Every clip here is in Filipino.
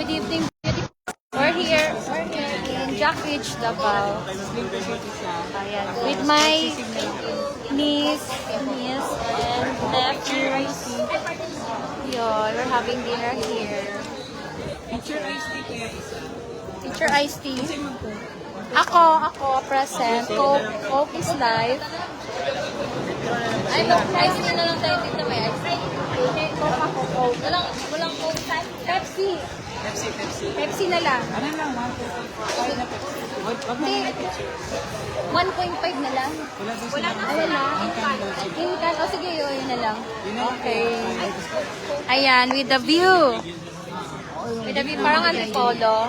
Good evening. We're here in Jack Ridge, Davao. Ayan, with my niece and nephews. Yun, we're having dinner here. Teacher iced tea. Ako, present. Coke is live. Ay, ice tea na lang tayo dito. May ice tea. Coke ako, Coke. Walang Coke. Pepsi. Pepsi na lang. Ano lang, 1.5 na Pepsi. Wag mo na Pepsi. 1.5 na lang. Wala na. Wala. Inkan. O sige, yun na lang. Okay. Ayan, with the view. With the view, parang antipolo.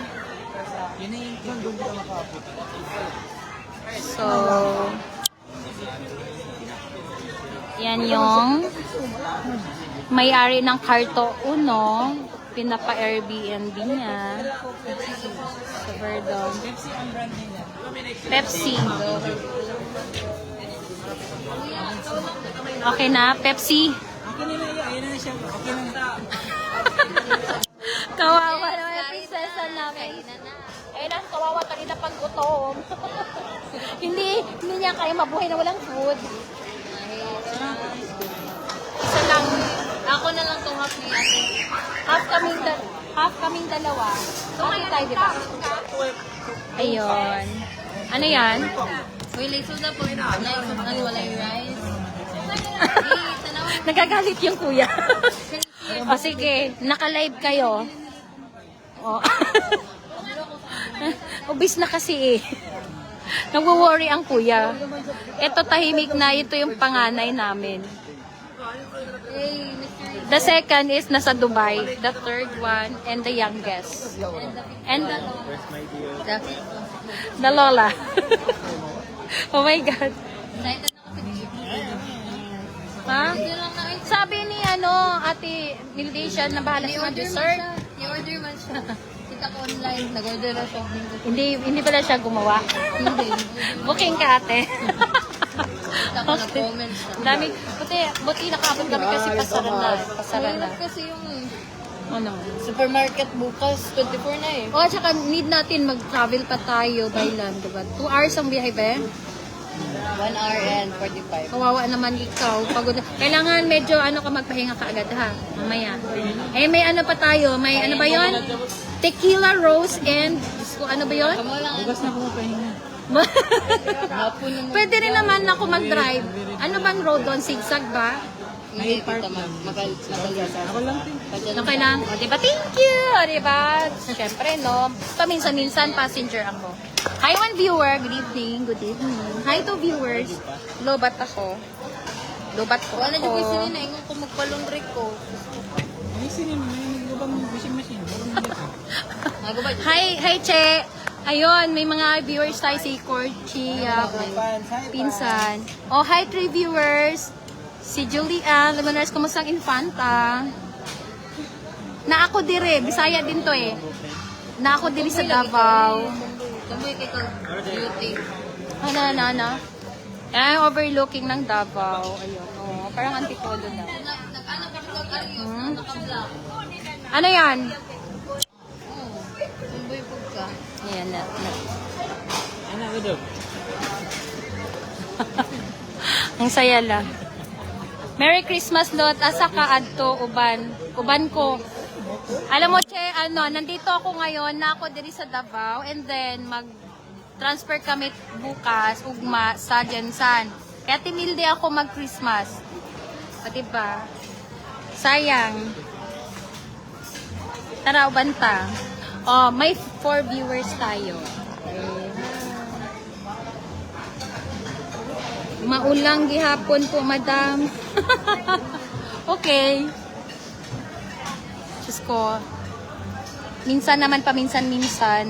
Yun na yung doon ka makapot. So, yan yung may-ari ng Carto Uno. Pinapa-Airbnb niya. Sa Verdon. Pepsi ang brand nila. Pepsi. Okay na, Pepsi. Okay na yan. Ayun na siya. Okay na. Kawawa naman yung prinsesa namin. Eh, nang kawawa kanina pag gutom. hindi niya kaya mabuhay na walang food. Isa lang. Ako na lang itong half ni ate. Half kaming dalawa. Okay tayo, di ba? Ayun. Ano yan? Uy, laso na po. Laso na wala yung rice. Nagagalit yung kuya. O sige, naka-live kayo. O. Obis na kasi eh. Nagwo-worry ang kuya. Ito tahimik na, ito yung panganay namin. Hey, Mr. The second is nasa Dubai. The third one and the youngest. And the Lola. Oh my God. Excited na kasi dito. Ha? Ito lang na ice. Sabi ni Ate Mildation na bahala sa mga dessert. Ni-order man siya. Kita ko online. Nag-order na siya. Hindi pala siya gumawa. Hindi. Booking ka, ate. Kita ko na comments siya. Dami, buti nakapon kami kasi pasara na. Mahirap kasi yung Ano? supermarket bukas. 24 na eh. O, at saka need natin mag-travel pa tayo by land, diba? 2 hours ang biyahe, be? 1 hour and 45. Kawawa naman ikaw. Pagod. Kailangan medyo ka magpahinga ka agad, ha? Mamaya. Eh, may ano pa tayo? May ano ba yon? Tequila rose and, ano ba yon? Kamo lang. Bukas na pumapahinga. Hapon naman. Pwede rin naman ako mag-drive. Ano bang road doon? Zigzag ba? Hindi, tita ma'am. Ako lang din. Okay lang. O, diba? Thank you! O, diba? Siyempre, no? Paminsan-minsan, passenger ako. Hi, one viewer. Good evening. Good evening. Hi to viewers. Lobat ako. Lobat ko Wala niyo ako. kasi nila. Ingon ko magpalundrik ko. Ay, sinin mo. May nagubang washing machine. Nago ba? Hi, Che. Ayun, may mga viewers tayo si Corchi, pinsan. Oh, hi, 3 viewers. Si Julian, Lemoners, kumusta ang infanta? Na ako dire, Bisaya din to eh. Na ako dire sa Davao. Sabi kay ko beauty. Ano. Ay, overlooking ng Davao. Ayun, oh, parang antipolo na. Nag-anak kami nag-arios. Naka-vlog. Ano yan? Sumboy po ka. Ayan na. Ano, Udo? Ang saya lang. Merry Christmas, Lot. Asa ka adto uban. Uban ko. Alam mo, Che, nandito ako ngayon na ako diri sa Davao and then mag-transfer kami bukas ugma sa Jensan. Kaya tinildi ako mag-Christmas. O, diba? Sayang. Tara, uban ta. Oh, may 4 viewers tayo. Maulang gihapon po, madam. Okay. Diyos ko. Minsan naman, paminsan-minsan,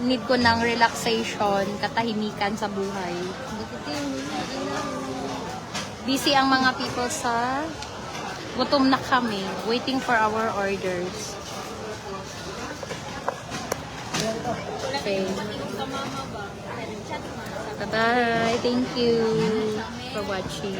need ko ng relaxation, katahimikan sa buhay. Busy ang mga people sa gutom na kami, waiting for our orders. Okay. Bye-bye. Thank you for watching.